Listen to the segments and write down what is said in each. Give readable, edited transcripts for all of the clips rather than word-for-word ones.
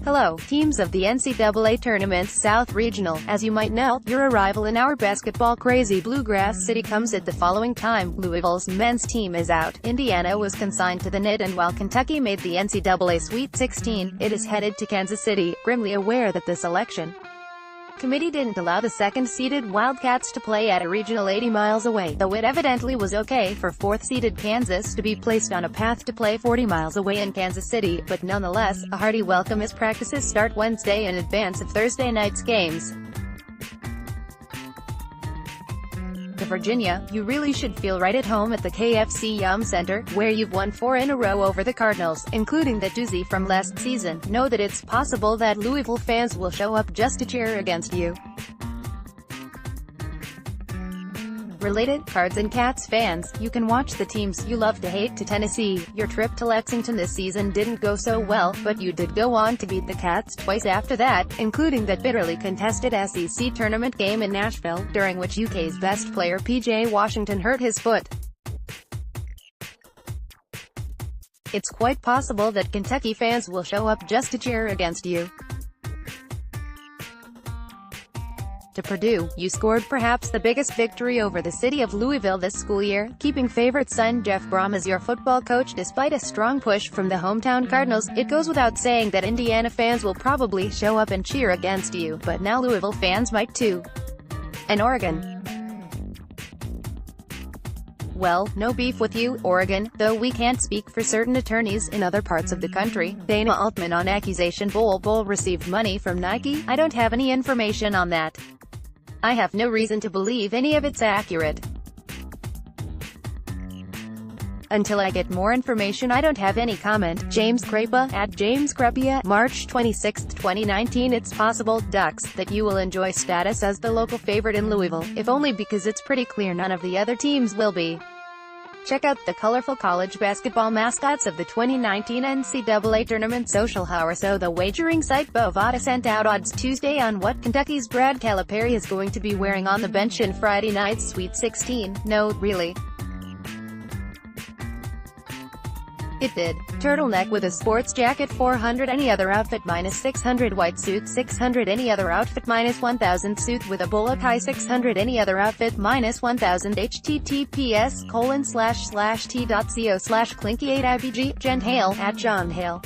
Hello, teams of the NCAA Tournament's South Regional. As you might know, your arrival in our basketball-crazy Bluegrass city comes at the following time. Louisville's men's team is out. Indiana was consigned to the NIT, and while Kentucky made the NCAA Sweet 16, it is headed to Kansas City, grimly aware that the selection committee didn't allow the second-seeded Wildcats to play at a regional 80 miles away, though it evidently was okay for fourth-seeded Kansas to be placed on a path to play 40 miles away in Kansas City, but nonetheless, a hearty welcome as practices start Wednesday in advance of Thursday night's games. To Virginia, you really should feel right at home at the KFC Yum Center, where you've won 4 in a row over the Cardinals, including the doozy from last season. Know that it's possible that Louisville fans will show up just to cheer against you. Related, Cards and Cats fans, you can watch the teams you love to hate to Tennessee. Your trip to Lexington this season didn't go so well, but you did go on to beat the Cats twice after that, including that bitterly contested SEC tournament game in Nashville, during which UK's best player PJ Washington hurt his foot. It's quite possible that Kentucky fans will show up just to cheer against you. To Purdue, you scored perhaps the biggest victory over the city of Louisville this school year, keeping favorite son Jeff Brom as your football coach despite a strong push from the hometown Cardinals. It goes without saying that Indiana fans will probably show up and cheer against you, but now Louisville fans might too. And Oregon. Well, no beef with you, Oregon, though we can't speak for certain attorneys in other parts of the country. Dana Altman on accusation Bowl received money from Nike. I don't have any information on that. I have no reason to believe any of it's accurate. Until I get more information, I don't have any comment. James Crapia, at James Crapia, March 26, 2019. It's possible, Ducks, that you will enjoy status as the local favorite in Louisville, if only because it's pretty clear none of the other teams will be. Check out the colorful college basketball mascots of the 2019 NCAA Tournament. Social Hour. So the wagering site Bovada sent out odds Tuesday on what Kentucky's Brad Calipari is going to be wearing on the bench in Friday night's Sweet 16. No, really. It did. Turtleneck with a sports jacket 400, any other outfit minus 600, white suit 600, any other outfit minus 1000, suit with a bolo tie 600, any other outfit minus 1000. https://t.co/clinky8ibg. Jen Hale, at John Hale.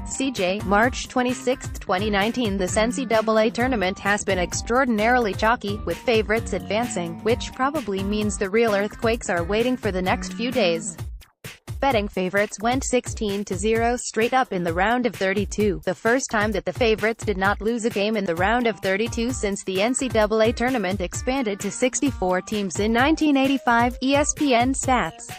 CJ, March 26, 2019. This NCAA tournament has been extraordinarily chalky, with favorites advancing, which probably means the real earthquakes are waiting for the next few days. Betting favorites went 16-0 straight up in the round of 32, the first time that the favorites did not lose a game in the round of 32 since the NCAA tournament expanded to 64 teams in 1985, ESPN stats.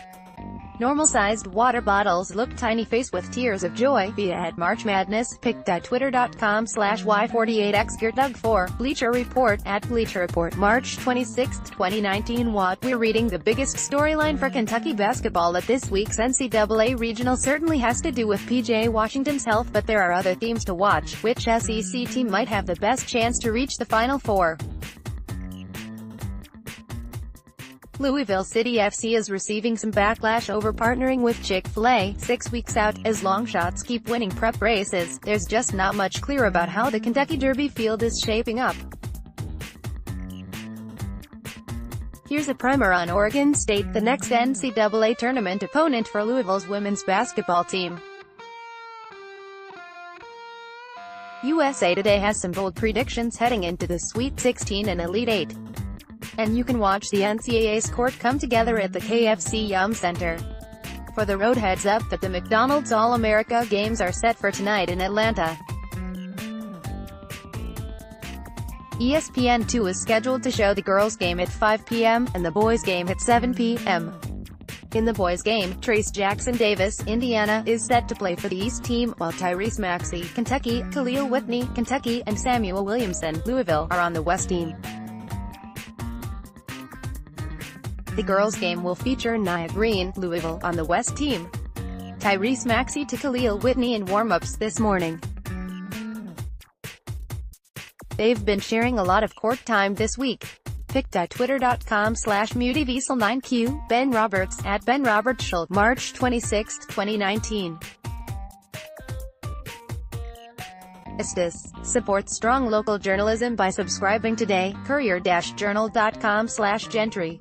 Normal-sized water bottles look tiny face with tears of joy. Via at March Madness, pic.twitter.com/y48xGerdug4. Bleacher Report, at Bleacher Report, March 26, 2019. What we're reading: the biggest storyline for Kentucky basketball at this week's NCAA Regional certainly has to do with PJ Washington's health, but there are other themes to watch. Which SEC team might have the best chance to reach the Final Four? Louisville City FC is receiving some backlash over partnering with Chick-fil-A, 6 weeks out. As long shots keep winning prep races, there's just not much clear about how the Kentucky Derby field is shaping up. Here's a primer on Oregon State, the next NCAA tournament opponent for Louisville's women's basketball team. USA Today has some bold predictions heading into the Sweet 16 and Elite 8. And you can watch the NCAA's court come together at the KFC Yum Center. For the road, heads up that the McDonald's All-America games are set for tonight in Atlanta. ESPN2 is scheduled to show the girls' game at 5 p.m., and the boys' game at 7 p.m. In the boys' game, Trace Jackson Davis, Indiana, is set to play for the East team, while Tyrese Maxey, Kentucky, Khalil Whitney, Kentucky, and Samuel Williamson, Louisville, are on the West team. The girls' game will feature Nia Green, Louisville, on the West team. Tyrese Maxey to Khalil Whitney in warm-ups this morning. They've been sharing a lot of court time this week. pic.twitter.com/mutyviesel9q. Ben Roberts, at Ben Roberts Schultz, March 26, 2019. Estes. Support strong local journalism by subscribing today. Courier-Journal.com/Gentry.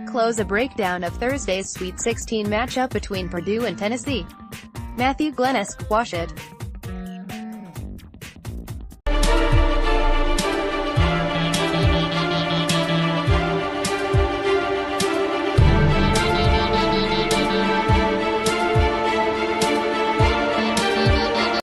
Close a breakdown of Thursday's Sweet 16 matchup between Purdue and Tennessee. Matthew Glenn, Wash It.